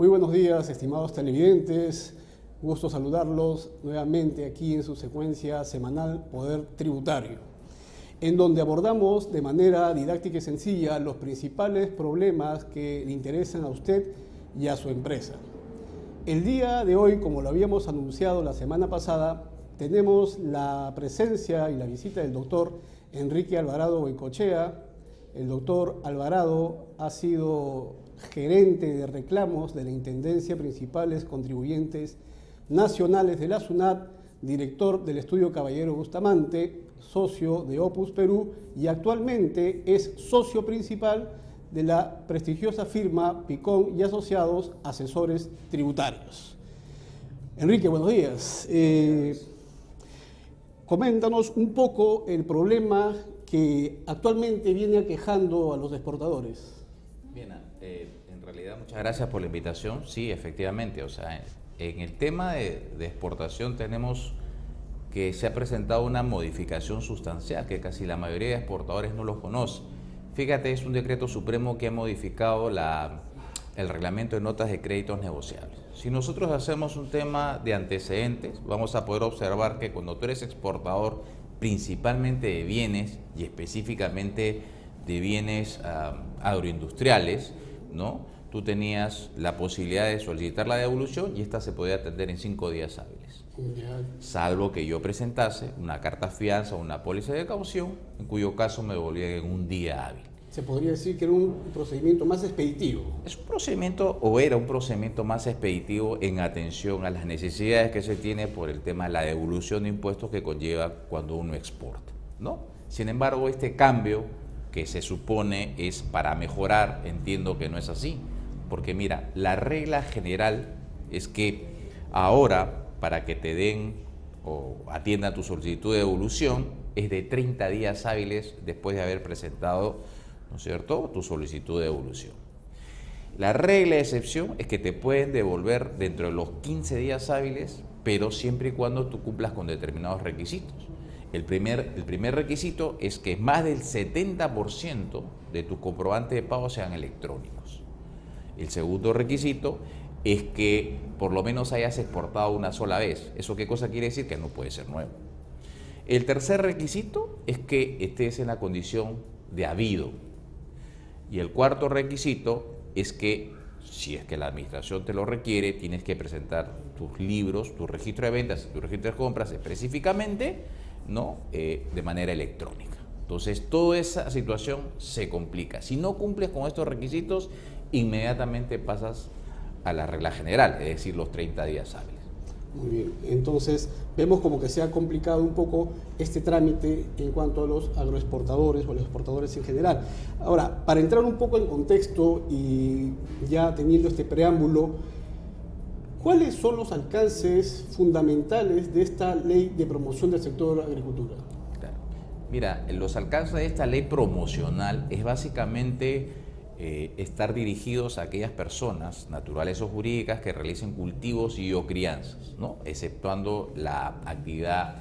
Muy buenos días, estimados televidentes. Gusto saludarlos nuevamente aquí en su secuencia semanal Poder Tributario, en donde abordamos de manera didáctica y sencilla los principales problemas que le interesan a usted y a su empresa. El día de hoy, como lo habíamos anunciado la semana pasada, tenemos la presencia y la visita del doctor Enrique Alvarado Goicoechea. El doctor Alvarado ha sido gerente de reclamos de la Intendencia Principales Contribuyentes Nacionales de la SUNAT, director del Estudio Caballero Bustamante, socio de Opus Perú y actualmente es socio principal de la prestigiosa firma Picón y Asociados Asesores Tributarios. Enrique, buenos días. Coméntanos un poco el problema que actualmente viene aquejando a los exportadores. Bien, en realidad muchas gracias por la invitación. Sí, efectivamente, o sea, en el tema de exportación tenemos que se ha presentado una modificación sustancial que casi la mayoría de exportadores no los conoce. Fíjate, es un decreto supremo que ha modificado el reglamento de notas de créditos negociables. Si nosotros hacemos un tema de antecedentes, vamos a poder observar que cuando tú eres exportador principalmente de bienes y específicamente de bienes agroindustriales, ¿no? Tú tenías la posibilidad de solicitar la devolución y esta se podía atender en 5 días hábiles. Salvo que yo presentase una carta fianza o una póliza de caución, en cuyo caso me devolvían en un día hábil. Se podría decir que era un procedimiento más expeditivo. Es un procedimiento o era un procedimiento más expeditivo en atención a las necesidades que se tiene por el tema de la devolución de impuestos que conlleva cuando uno exporta, ¿no? Sin embargo, este cambio que se supone es para mejorar, entiendo que no es así, porque mira, la regla general es que ahora para que te den o atiendan tu solicitud de devolución es de 30 días hábiles después de haber presentado, ¿no es cierto?, tu solicitud de devolución. La regla de excepción es que te pueden devolver dentro de los 15 días hábiles, pero siempre y cuando tú cumplas con determinados requisitos. El primer requisito es que más del 70% de tus comprobantes de pago sean electrónicos. El segundo requisito es que por lo menos hayas exportado una sola vez. ¿Eso qué cosa quiere decir? Que no puede ser nuevo. El tercer requisito es que estés en la condición de habido. Y el cuarto requisito es que, si es que la administración te lo requiere, tienes que presentar tus libros, tu registro de ventas y tu registro de compras específicamente, ¿no?, de manera electrónica. Entonces, toda esa situación se complica. Si no cumples con estos requisitos, inmediatamente pasas a la regla general, es decir, los 30 días hábiles. Muy bien, entonces vemos como que se ha complicado un poco este trámite en cuanto a los agroexportadores o los exportadores en general. Ahora, para entrar un poco en contexto y ya teniendo este preámbulo, ¿cuáles son los alcances fundamentales de esta ley de promoción del sector agricultura? Claro. Mira, los alcances de esta ley promocional es básicamente estar dirigidos a aquellas personas, naturales o jurídicas, que realicen cultivos y o crianzas, ¿no?, exceptuando la actividad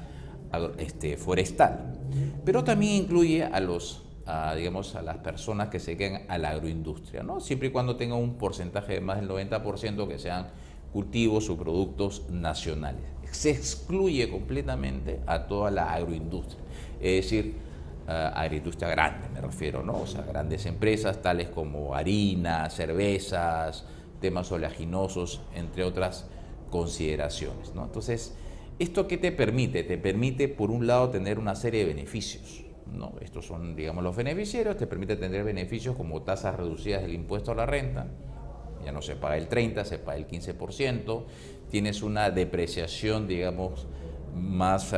forestal. Pero también incluye a las personas que se dedican a la agroindustria, ¿no?, siempre y cuando tengan un porcentaje de más del 90% que sean cultivos o productos nacionales. Se excluye completamente a toda la agroindustria, es decir, agroindustria grande me refiero, ¿no? O sea, grandes empresas tales como harina, cervezas, temas oleaginosos, entre otras consideraciones, ¿no? Entonces, ¿esto qué te permite? Te permite, por un lado, tener una serie de beneficios, ¿no? Estos son, digamos, los beneficiarios. Te permite tener beneficios como tasas reducidas del impuesto a la renta. Ya no se paga el 30%, se paga el 15%. Tienes una depreciación, digamos, más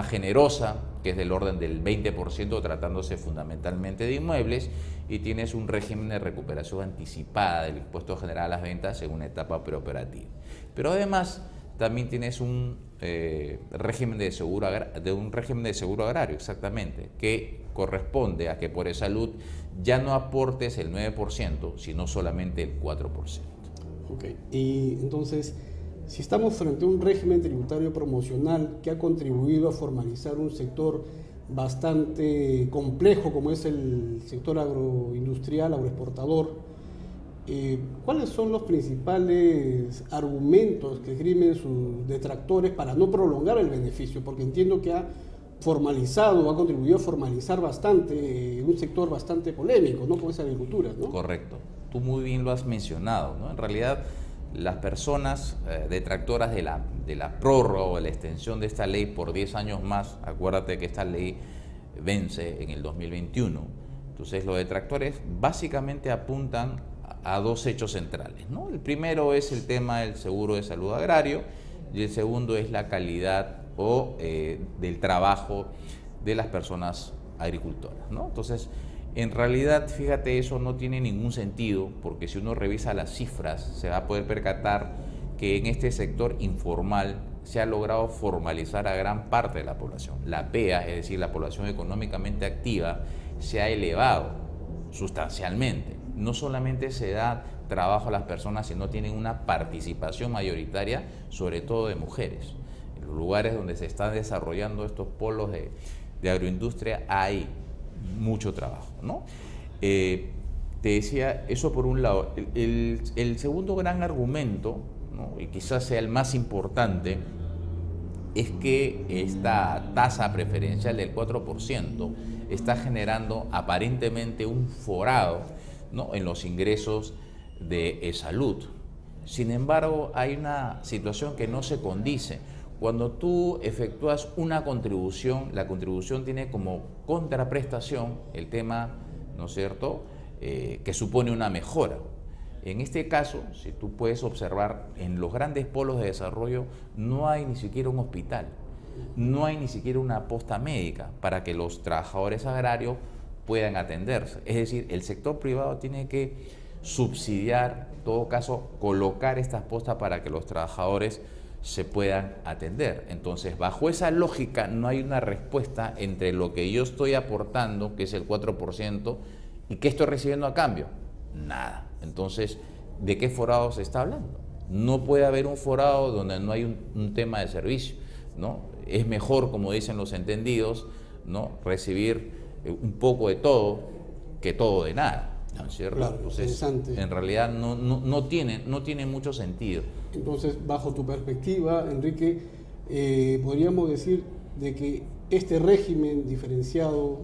generosa, que es del orden del 20%, tratándose fundamentalmente de inmuebles, y tienes un régimen de recuperación anticipada del impuesto general a las ventas en una etapa preoperativa. Pero además también tienes un régimen de seguro agrario, exactamente, que corresponde a que por salud ya no aportes el 9%, sino solamente el 4%. Ok, y entonces, si estamos frente a un régimen tributario promocional que ha contribuido a formalizar un sector bastante complejo como es el sector agroindustrial, agroexportador, ¿Cuáles son los principales argumentos que esgrimen sus detractores para no prolongar el beneficio? Porque entiendo que ha formalizado, ha contribuido a formalizar bastante un sector bastante polémico, ¿no? Con esa agricultura, ¿no? Correcto. Tú muy bien lo has mencionado, ¿no? En realidad, las personas detractoras de la prórroga o de la extensión de esta ley por 10 años más, acuérdate que esta ley vence en el 2021, entonces los detractores básicamente apuntan a dos hechos centrales, ¿no? El primero es el tema del seguro de salud agrario y el segundo es la calidad del trabajo de las personas agricultoras, ¿no? Entonces, en realidad, fíjate, eso no tiene ningún sentido, porque si uno revisa las cifras, se va a poder percatar que en este sector informal se ha logrado formalizar a gran parte de la población. La PEA, es decir, la población económicamente activa, se ha elevado sustancialmente. No solamente se da trabajo a las personas, sino tienen una participación mayoritaria, sobre todo de mujeres. En los lugares donde se están desarrollando estos polos de agroindustria hay mucho trabajo, ¿no? Te decía, eso por un lado. El segundo gran argumento, ¿no? Y quizás sea el más importante, es que esta tasa preferencial del 4% está generando aparentemente un forado, ¿no? En los ingresos de salud. Sin embargo, hay una situación que no se condice. Cuando tú efectúas una contribución, la contribución tiene como contraprestación el tema, ¿no es cierto?, que supone una mejora. En este caso, si tú puedes observar, en los grandes polos de desarrollo no hay ni siquiera un hospital, no hay ni siquiera una posta médica para que los trabajadores agrarios puedan atenderse. Es decir, el sector privado tiene que subsidiar, en todo caso, colocar estas postas para que los trabajadores se puedan atender. Entonces, bajo esa lógica, no hay una respuesta entre lo que yo estoy aportando, que es el 4%, y qué estoy recibiendo a cambio. Nada. Entonces, ¿de qué forado se está hablando? No puede haber un forado donde no hay un tema de servicio, ¿no? Es mejor, como dicen los entendidos, ¿no?, recibir un poco de todo que todo de nada, ¿no es cierto? Claro, entonces, en realidad no tiene mucho sentido. Entonces, bajo tu perspectiva, Enrique, podríamos decir de que este régimen diferenciado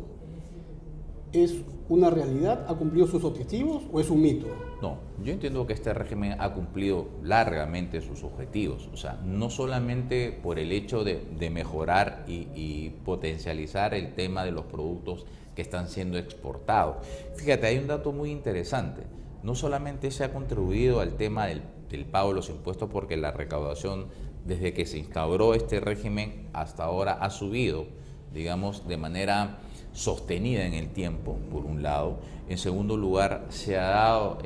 es una realidad, ha cumplido sus objetivos o es un mito. No, yo entiendo que este régimen ha cumplido largamente sus objetivos, o sea, no solamente por el hecho de mejorar y potencializar el tema de los productos que están siendo exportados. Fíjate, hay un dato muy interesante, no solamente se ha contribuido al tema del pago de los impuestos, porque la recaudación desde que se instauró este régimen hasta ahora ha subido, digamos, de manera sostenida en el tiempo, por un lado. En segundo lugar, se ha dado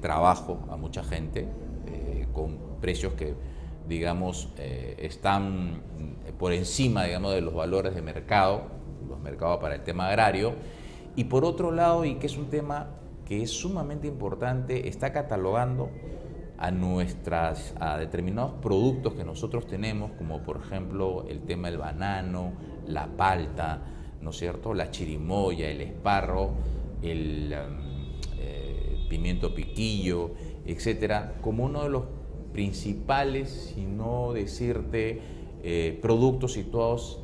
trabajo a mucha gente con precios que, digamos, están por encima, digamos, de los valores de mercado, los mercados para el tema agrario. Y por otro lado, y que es un tema que es sumamente importante, está catalogando a determinados productos que nosotros tenemos, como por ejemplo el tema del banano, la palta, ¿no es cierto?, la chirimoya, el espárrago, el pimiento piquillo, etcétera, como uno de los principales, si no decirte, productos situados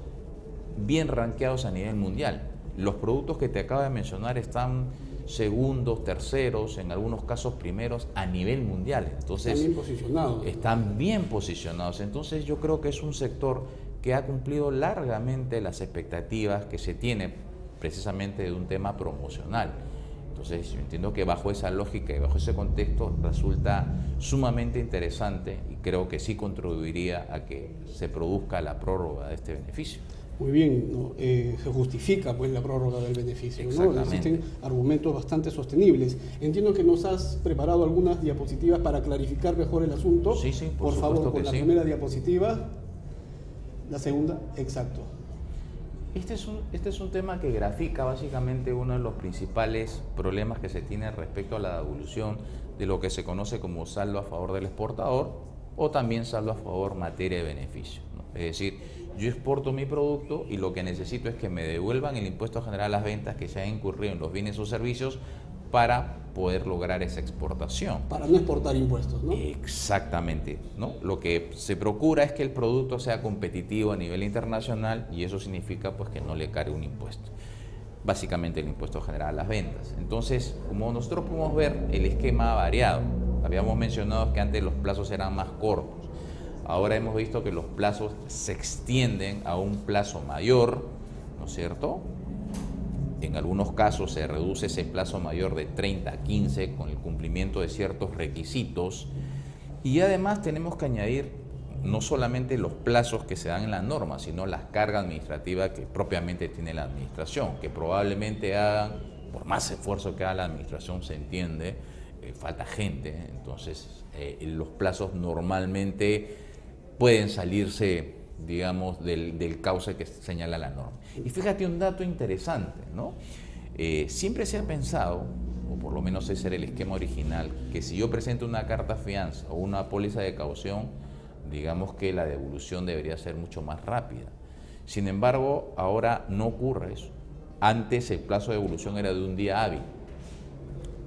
bien rankeados a nivel mundial. Los productos que te acabo de mencionar están segundos, terceros, en algunos casos primeros a nivel mundial. Entonces, están bien posicionados. Están bien posicionados. Entonces, yo creo que es un sector que ha cumplido largamente las expectativas que se tiene precisamente de un tema promocional. Entonces, yo entiendo que bajo esa lógica y bajo ese contexto resulta sumamente interesante y creo que sí contribuiría a que se produzca la prórroga de este beneficio. Muy bien, ¿no? Se justifica pues la prórroga del beneficio, ¿no? Existen argumentos bastante sostenibles. Entiendo que nos has preparado algunas diapositivas para clarificar mejor el asunto. Sí, sí, por favor, con la primera diapositiva. La segunda, exacto. Este es un tema que grafica básicamente uno de los principales problemas que se tiene respecto a la devolución de lo que se conoce como saldo a favor del exportador o también saldo a favor materia de beneficio, ¿no? Es decir, yo exporto mi producto y lo que necesito es que me devuelvan el impuesto general a las ventas que se ha incurrido en los bienes o servicios para poder lograr esa exportación. Para no exportar impuestos, ¿no? Exactamente, ¿no? Lo que se procura es que el producto sea competitivo a nivel internacional y eso significa pues que no le cargue un impuesto. Básicamente el impuesto general a las ventas. Entonces, como nosotros podemos ver, el esquema ha variado. Habíamos mencionado que antes los plazos eran más cortos. Ahora hemos visto que los plazos se extienden a un plazo mayor, ¿no es cierto? En algunos casos se reduce ese plazo mayor de 30 a 15 con el cumplimiento de ciertos requisitos. Y además tenemos que añadir no solamente los plazos que se dan en la norma, sino las cargas administrativas que propiamente tiene la administración, que probablemente hagan, por más esfuerzo que haga la administración, se entiende, falta gente, entonces los plazos normalmente pueden salirse, digamos, del cauce que señala la norma. Y fíjate un dato interesante, ¿no? Siempre se ha pensado, o por lo menos ese era el esquema original, que si yo presento una carta fianza o una póliza de caución, digamos que la devolución debería ser mucho más rápida. Sin embargo, ahora no ocurre eso. Antes el plazo de devolución era de un día hábil.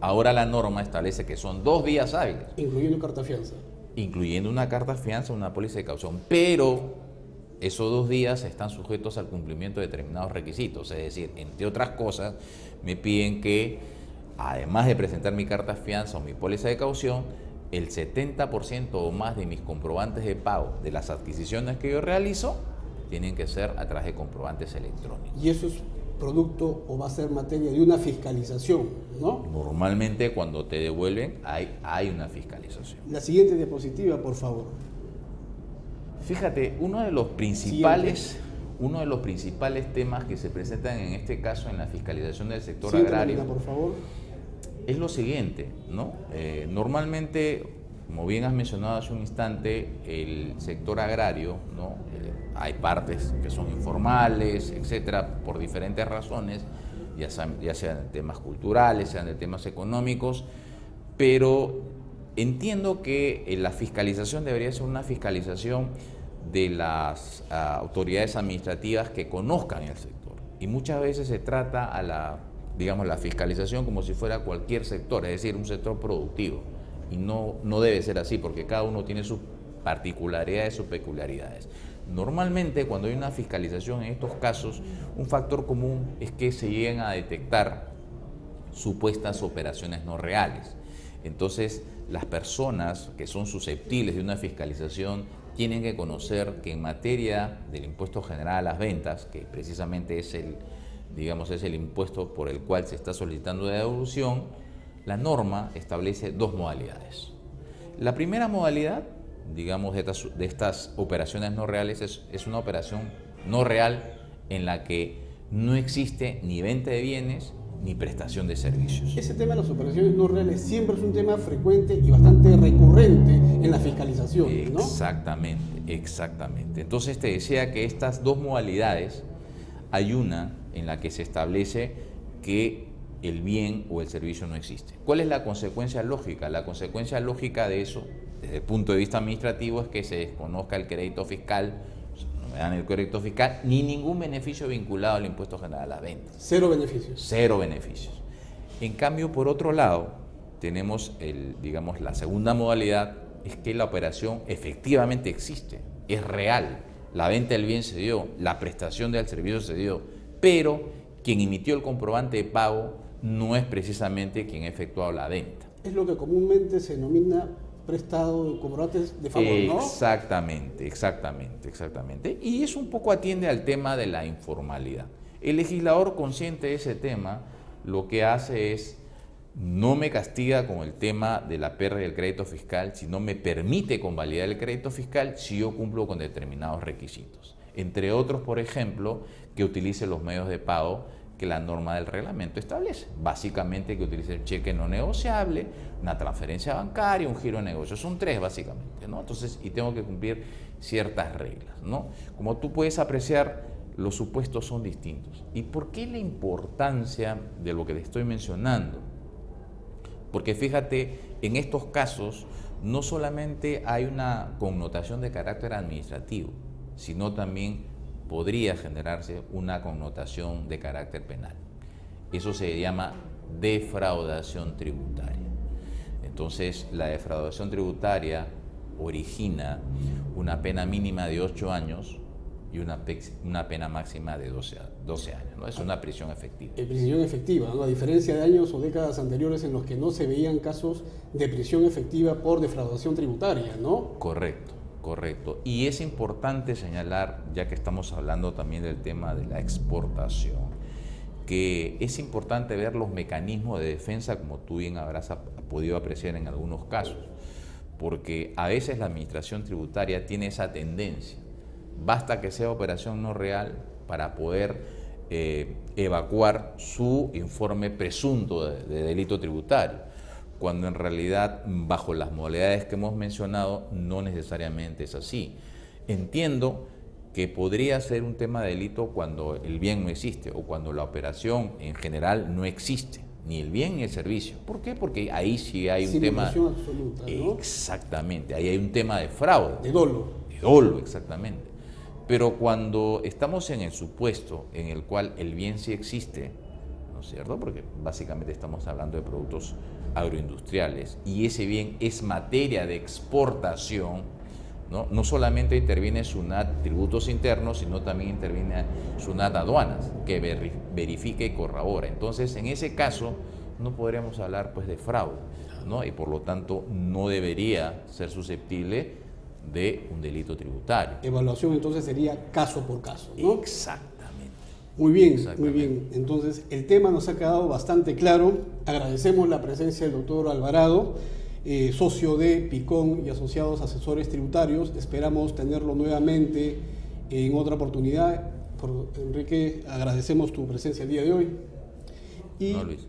Ahora la norma establece que son 2 días hábiles. Incluyendo carta fianza. Incluyendo una carta fianza o una póliza de caución, pero esos 2 días están sujetos al cumplimiento de determinados requisitos, es decir, entre otras cosas, me piden que, además de presentar mi carta fianza o mi póliza de caución, el 70% o más de mis comprobantes de pago de las adquisiciones que yo realizo tienen que ser a través de comprobantes electrónicos. Y eso es producto o va a ser materia de una fiscalización, ¿no? Normalmente cuando te devuelven hay una fiscalización. La siguiente diapositiva, por favor. Fíjate, uno de los principales temas que se presentan en este caso en la fiscalización del sector agrario, por favor, es lo siguiente, ¿no? Normalmente, como bien has mencionado hace un instante, el sector agrario, ¿no? Hay partes que son informales, etcétera, por diferentes razones, ya sean de temas culturales, sean de temas económicos, pero entiendo que la fiscalización debería ser una fiscalización de las autoridades administrativas que conozcan el sector. Y muchas veces se trata a la fiscalización como si fuera cualquier sector, es decir, un sector productivo. Y no debe ser así, porque cada uno tiene sus particularidades, sus peculiaridades. Normalmente, cuando hay una fiscalización en estos casos, un factor común es que se lleguen a detectar supuestas operaciones no reales. Entonces, las personas que son susceptibles de una fiscalización tienen que conocer que en materia del impuesto general a las ventas, que precisamente es el impuesto por el cual se está solicitando la devolución, la norma establece 2 modalidades. La primera modalidad, digamos, de estas operaciones no reales es una operación no real en la que no existe ni venta de bienes ni prestación de servicios. Ese tema de las operaciones no reales siempre es un tema frecuente y bastante recurrente en la fiscalización, ¿no? Exactamente. Entonces te decía que estas 2 modalidades, hay una en la que se establece que el bien o el servicio no existe. ¿Cuál es la consecuencia lógica? La consecuencia lógica de eso, desde el punto de vista administrativo, es que se desconozca el crédito fiscal, no me dan el crédito fiscal, ni ningún beneficio vinculado al impuesto general a las ventas. 0 beneficios. 0 beneficios. En cambio, por otro lado, tenemos la segunda modalidad, es que la operación efectivamente existe, es real. La venta del bien se dio, la prestación del servicio se dio, pero quien emitió el comprobante de pago no es precisamente quien ha efectuado la venta. Es lo que comúnmente se denomina prestado de comprobantes de favor, ¿no? Exactamente. Y eso un poco atiende al tema de la informalidad. El legislador, consciente de ese tema, lo que hace es, no me castiga con el tema de la pérdida del crédito fiscal, sino me permite convalidar el crédito fiscal si yo cumplo con determinados requisitos. Entre otros, por ejemplo, que utilice los medios de pago que la norma del reglamento establece. Básicamente que utilice un cheque no negociable, una transferencia bancaria, un giro de negocio. Son 3 básicamente, ¿no? Entonces, y tengo que cumplir ciertas reglas, ¿no? Como tú puedes apreciar, los supuestos son distintos. ¿Y por qué la importancia de lo que te estoy mencionando? Porque fíjate, en estos casos no solamente hay una connotación de carácter administrativo, sino también podría generarse una connotación de carácter penal. Eso se llama defraudación tributaria. Entonces, la defraudación tributaria origina una pena mínima de 8 años y una pena máxima de 12 años, ¿no? Es una prisión efectiva. Prisión efectiva, ¿no? A diferencia de años o décadas anteriores en los que no se veían casos de prisión efectiva por defraudación tributaria, ¿no? Correcto, correcto. Y es importante señalar, ya que estamos hablando también del tema de la exportación, que es importante ver los mecanismos de defensa, como tú bien habrás podido apreciar en algunos casos, porque a veces la administración tributaria tiene esa tendencia. Basta que sea operación no real para poder evacuar su informe presunto de delito tributario, cuando en realidad, bajo las modalidades que hemos mencionado, no necesariamente es así. Entiendo que podría ser un tema de delito cuando el bien no existe o cuando la operación en general no existe, ni el bien ni el servicio. ¿Por qué? Porque ahí sí hay un tema... absoluta, ¿no? Exactamente, ahí hay un tema de fraude. De dolo. De dolo, exactamente. Pero cuando estamos en el supuesto en el cual el bien sí existe, ¿no es cierto? Porque básicamente estamos hablando de productos agroindustriales y ese bien es materia de exportación, ¿no? No solamente interviene SUNAT tributos internos, sino también interviene SUNAT aduanas, que verifica y corrobora. Entonces, en ese caso, no podríamos hablar pues de fraude, ¿no? Y por lo tanto, no debería ser susceptible de un delito tributario. Evaluación entonces sería caso por caso, ¿no? Exactamente. Muy bien, muy bien. Entonces, el tema nos ha quedado bastante claro. Agradecemos la presencia del doctor Alvarado, socio de Picón y Asociados Asesores Tributarios. Esperamos tenerlo nuevamente en otra oportunidad. Enrique, agradecemos tu presencia el día de hoy. Y No, Luis.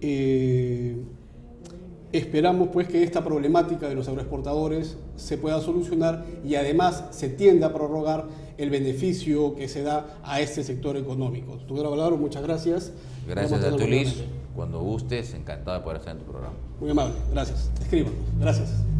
Esperamos pues que esta problemática de los agroexportadores se pueda solucionar y además se tienda a prorrogar el beneficio que se da a este sector económico. Doctor Alvarado, muchas gracias. Gracias a ti, Luis. Cuando gustes, encantado de poder estar en tu programa. Muy amable, gracias. Escríbanos. Gracias.